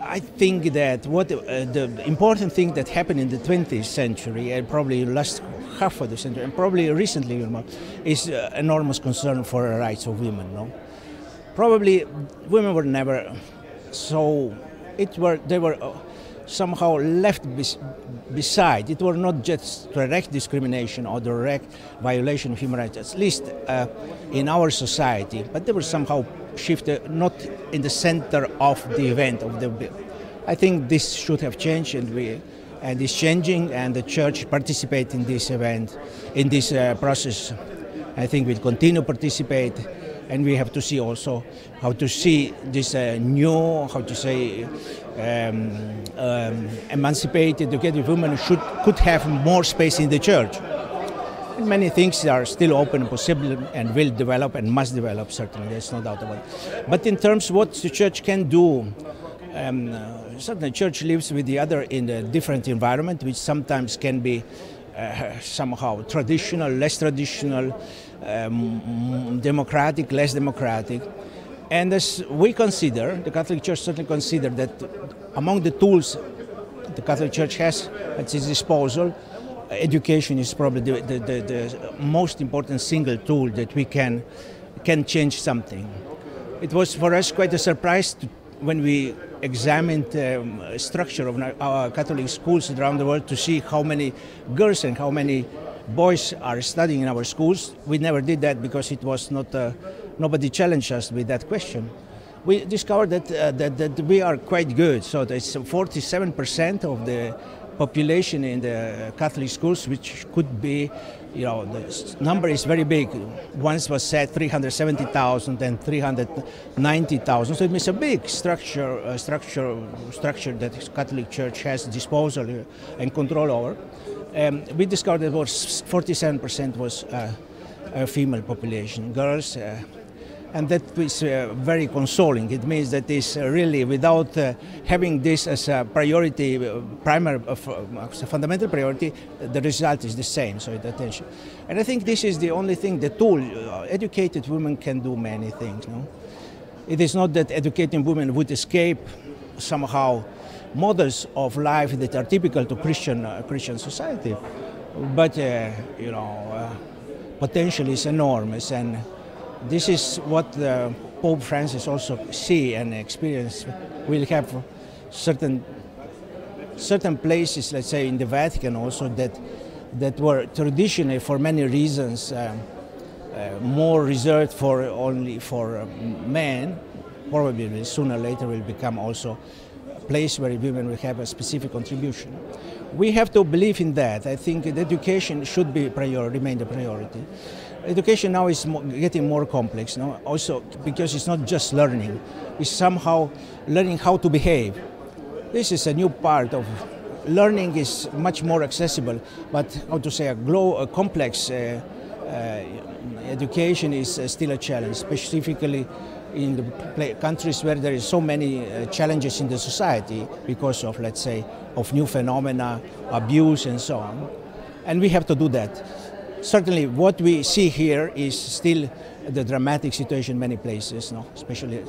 I think that the important thing that happened in the 20th century and probably last half of the century and probably recently is enormous concern for the rights of women. No? Probably women were never so they were somehow left beside. It were not just direct discrimination or direct violation of human rights, at least in our society, but they were somehow shifted, not in the center of the event of the bill. I think this should have changed, and it's changing, and the Church participates in this event, in this process. I think we'll continue to participate, and we have to see also how to see this new, how to say, emancipated, educated women could have more space in the Church. And many things are still open and possible and will develop and must develop, certainly, there's no doubt about it. But in terms of what the Church can do, certainly the Church lives with the other in a different environment, which sometimes can be somehow traditional, less traditional, democratic, less democratic. And as we consider, the Catholic Church certainly consider that among the tools the Catholic Church has at its disposal, education is probably the most important single tool that we can change something. It was for us quite a surprise when we examined the structure of our Catholic schools around the world to see how many girls and how many boys are studying in our schools. We never did that because it was not, nobody challenged us with that question. We discovered that we are quite good, so there's 47% of the population in the Catholic schools, which could be, you know, the number is very big. Once was said 370,000 and 390,000, so it means a big structure that the Catholic Church has disposal and control over. We discovered that 47% was a female population, girls, and that is very consoling. It means that it's really, without having this as a priority, as a fundamental priority, the result is the same, so the attention. And I think this is the only thing, the tool. Educated women can do many things. No? It is not that educated women would escape somehow models of life that are typical to Christian society, but you know, potential is enormous, and this is what Pope Francis also see and experience. We'll have certain places, let's say in the Vatican also, that were traditionally for many reasons more reserved only for men. Probably sooner or later will become also a place where women will have a specific contribution. We have to believe in that. I think that education should be remain the priority. Education now is getting more complex, no? Also because it's not just learning, it's somehow learning how to behave. This is a new part of learning, is much more accessible, but how to say, a complex education is still a challenge, specifically in the countries where there is so many challenges in the society because of, let's say, of new phenomena, abuse and so on. And we have to do that. Certainly what we see here is still the dramatic situation in many places, no? Especially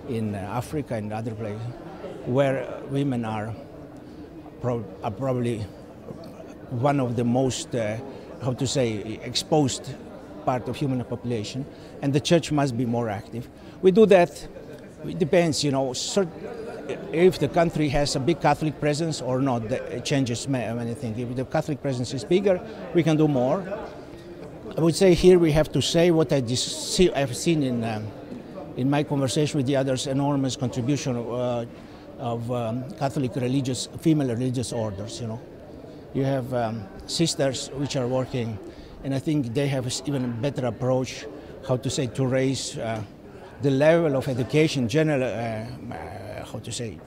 in Africa and other places, where women are probably one of the most, how to say, exposed part of human population, and the Church must be more active. We do that, it depends, you know, if the country has a big Catholic presence or not, it changes many things. If the Catholic presence is bigger, we can do more. I would say here we have to say what I've seen in my conversation with the others, enormous contribution of Catholic female religious orders, you know. You have sisters which are working, and I think they have even a better approach, how to say, to raise the level of education, general, how to say,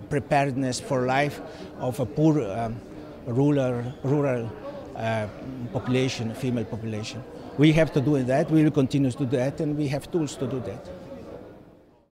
preparedness for life of a poor rural population, female population. We have to do that, we will continue to do that, and we have tools to do that.